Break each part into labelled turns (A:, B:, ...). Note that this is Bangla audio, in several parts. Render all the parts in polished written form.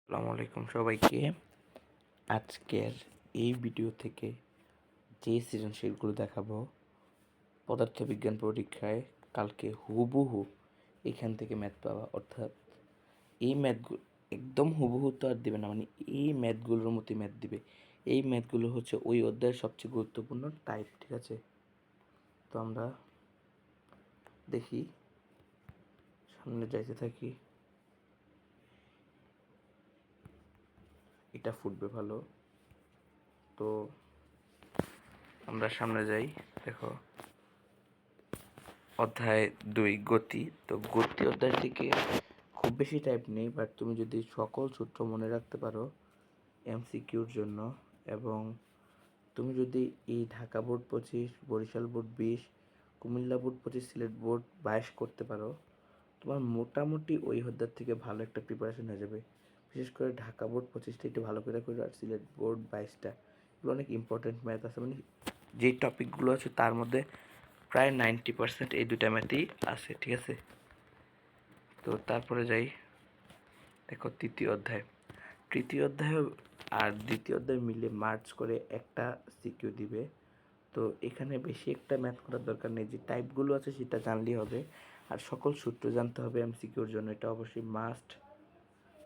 A: আসসালামু আলাইকুম সবাইকে। আজকের এই ভিডিও থেকে যে সৃজনশীলগুলো দেখাবো পদার্থবিজ্ঞান পরীক্ষায় কালকে হুবহু এখান থেকে ম্যাথ পাওয়া, অর্থাৎ এই ম্যাথগুলো একদম হুবহু তো আর দেবে না, মানে এই ম্যাথগুলোর মতোই ম্যাথ দিবে। এই ম্যাথগুলো হচ্ছে ওই অধ্যায়ের সবচেয়ে গুরুত্বপূর্ণ টাইপ, ঠিক আছে? তো আমরা দেখি, সামনে যাইতে থাকি। এটা ফুটবে ভালো, তো আমরা সামনে যাই। দেখো, অধ্যায় 2 গতি। তো গতি অধ্যায় থেকে খুব বেশি টাইপ নেই, বাট তুমি যদি সকল সূত্র মনে রাখতে পারো এমসিকিউর জন্য, এবং তুমি যদি এই Dhaka board 25, Barishal board 20, Cumilla board 25, Sylhet board 22 করতে পারো, তোমার মোটামুটি ওই অধ্যায় থেকে ভালো একটা প্রিপারেশন হয়ে যাবে। বিশেষ করে ঢাকা বোর্ড 25টা একটু ভালো করে করো, আর সিলেট বোর্ড 22টা, এগুলো অনেক ইম্পর্টেন্ট ম্যাথ আছে, মানে যেই টপিকগুলো আছে তার মধ্যে প্রায় 90% এই দুটা ম্যাথই আছে, ঠিক আছে? তো তারপরে যাই, দেখো তৃতীয় অধ্যায় আর দ্বিতীয় অধ্যায় মিলে মার্চ করে একটা সিকিউ দিবে। তো এখানে বেশি একটা ম্যাথ করার দরকার নেই, যে টাইপগুলো আছে সেটা জানলেই হবে, আর সকল সূত্র জানতে হবে এমসিকিউর জন্য, এটা অবশ্যই মাস্ট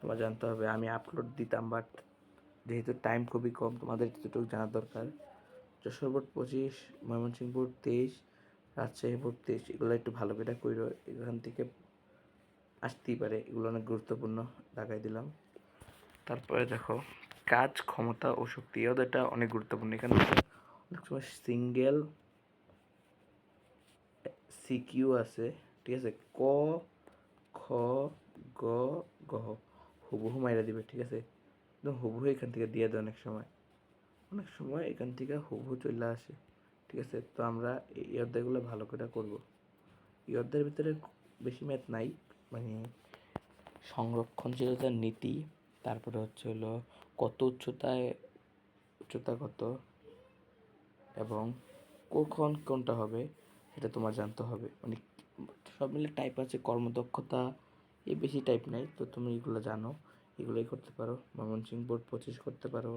A: তোমার জানতে হবে। আমি আপলোড দিতাম, বাট যেহেতু টাইম খুবই কম, তোমাদের যতটুকু জানার দরকার। Jessore board 25, Mymensingh board 23, Rajshahi board 23, এগুলো একটু ভালো করে কইরো, এখান থেকে আসতেই পারে, এগুলো অনেক গুরুত্বপূর্ণ, লাগাই দিলাম। তারপরে দেখো, কাজ, ক্ষমতা ও শক্তি, ওদেরটা অনেক গুরুত্বপূর্ণ। এখানে অনেক সময় সিঙ্গেল সিকিউ আছে, ঠিক আছে? ক, খ, গ, গ, হুবহু মাইরা দিবে, ঠিক আছে? একদম হুবহু এখান থেকে দিয়ে দেয়, অনেক সময় এখান থেকে হুবহু চলে আসে, ঠিক আছে? তো আমরা এই অধ্যায়গুলো ভালো করে করব। এই অধ্যায়ের ভিতরে বেশি ম্যাথ নাই, মানে সংরক্ষণশীলতার নীতি, তারপরে হচ্ছে হলো কত উচ্চতা কত, এবং কখন কোনটা হবে সেটা তোমার জানতে হবে, মানে সব মিলে টাইপ আছে। কর্মদক্ষতা এই বেশি টাইপ নাই, তো তুমি এগুলো জানো, এগুলোই করতে পারো। ময়মনসিংহ বোর্ড 25 করতে পারো,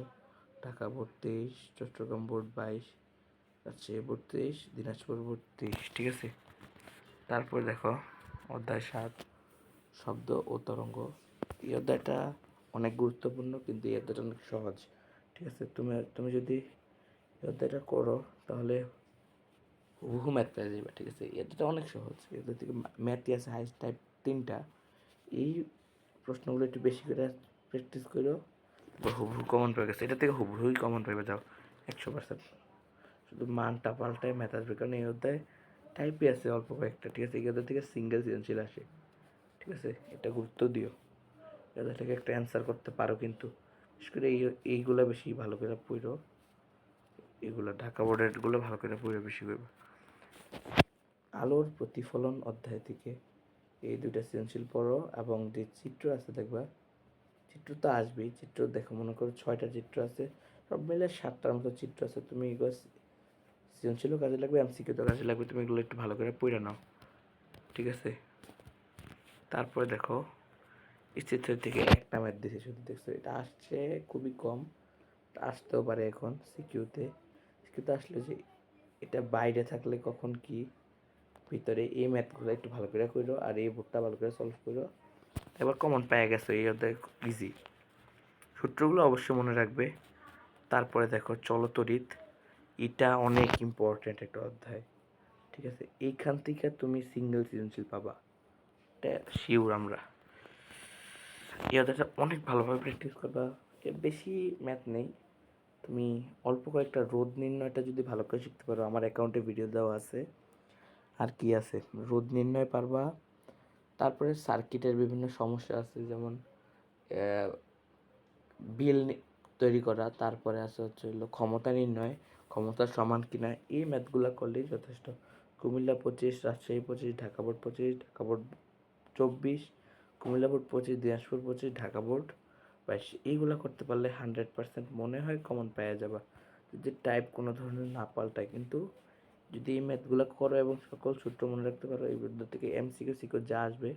A: Dhaka board 23, Chattogram board 22, Rajshahi board 23, Dinajpur board 23, ঠিক আছে? তারপর দেখো, অধ্যায় 7 শব্দ ও তরঙ্গ। এই অধ্যায়টা অনেক গুরুত্বপূর্ণ, কিন্তু এই অধ্যায়টা অনেক সহজ, ঠিক আছে? তুমি যদি এই অধ্যায়টা করো তাহলে হুবহু ম্যাথ পেয়ে যাবে, ঠিক আছে? এই অধ্যায়টা অনেক সহজ। এদের থেকে ম্যাথই আছে হাইস্ট টাইপ 3টা। এই প্রশ্নগুলো একটু বেশি করে প্র্যাকটিস করো, হুবহু কমন পেয়ে গেছে, এটা থেকে হুবহুই কমন পেয়ে যাও 100%। শুধু মানটা পাল্টায় ম্যাথ আসবে, কারণ এই অধ্যায় টাইপই আছে অল্প কয়েকটা, ঠিক আছে? এই অধ্যায় থেকে সিঙ্গেল সৃজনশীল আসে, ঠিক আছে? এটা গুরুত্ব দিও, এটা থেকে একটা অ্যান্সার করতে পারো, কিন্তু বিশেষ করে এইগুলো বেশি ভালো করে পড়ো, এগুলো ঢাকা বোর্ডেরগুলো ভালো করে পড়ে বেশি করবে। আলোর প্রতিফলন অধ্যায় থেকে এই দুইটা সৃজনশীল পড়ো, এবং যে চিত্র আছে দেখবা, চিত্র তো আসবেই, চিত্র দেখো, মনে করো 6টা চিত্র আছে, সব মিলে 7টার মতো চিত্র আছে। তুমি এগুলো সৃজনশীলও কাজে লাগবে, এমসিকিউ তো কাজে লাগবে, তুমি এগুলো একটু ভালো করে পড়ে নাও, ঠিক আছে? তারপরে দেখো, এই চিত্র থেকে একটা ম্যাথ দিয়েছে শুধু, দেখছো? এটা আসছে খুবই কম, আসতেও পারে এখন সিকিউতে আসলে যে এটা বাইরে থাকলে কখন কি, ভিতরে এই ম্যাথগুলো একটু ভালো করে করো, আর এই বোর্ডটা ভালো করে সলভ করো, এবার কমন পেয়ে গেছো, এই অধ্যায় ইজি। সূত্রগুলো অবশ্যই মনে রাখবে। তারপরে দেখো, চলতরিৎ, এটা অনেক ইম্পর্টেন্ট একটা অধ্যায়, ঠিক আছে? এইখান থেকে তুমি সিঙ্গেল সৃজনশীল পাবা, এটা শিওর। আমরা এই অধ্যায়টা অনেক ভালোভাবে প্র্যাকটিস করবা, বেশি ম্যাথ নেই, তুমি অল্প কয়েকটা রোধ নির্ণয়টা যদি ভালো করে শিখতে পারো, আমার অ্যাকাউন্টে ভিডিও দেওয়া আছে। আর কি আছে, রোধ নির্ণয় পারবা, তারপরে সার্কিটের বিভিন্ন সমস্যা আছে, যেমন বিল তৈরি করা, তারপরে আছে হচ্ছে হলো ক্ষমতা নির্ণয়, ক্ষমতা সমান কিনা, এই ম্যাথগুলো করলেই যথেষ্ট। Comilla 25, Rajshahi 25, Dhaka board 25, Dhaka board 24, Comilla board 25, Dinajpur 25, Dhaka board 22, এইগুলো করতে পারলে 100% মনে হয় কমন পেয়ে যাবা, যদি টাইপ কোনো ধরনের না পাল্টায়। কিন্তু যদি এই ম্যাথগুলো করো এবং সকল সূত্র মনে রাখতে পারো, এই ভিডিও থেকে এমসিকিউ সিকিউ যা আসবে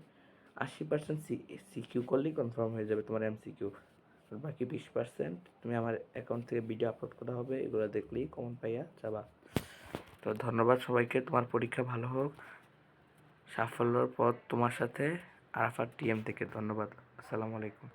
A: 80% সিকিউ করলেই কনফার্ম হয়ে যাবে তোমার এমসিকিউ। আর বাকি 20% তুমি আমার অ্যাকাউন্ট থেকে ভিডিও আপলোড করা হবে, এগুলো দেখলেই কমন পাইয়া যাবা। তো ধন্যবাদ সবাইকে, তোমার পরীক্ষা ভালো হোক, সাফল্যর পথ তোমার সাথে। আরাফাত টিএম থেকে ধন্যবাদ। আসসালামু আলাইকুম।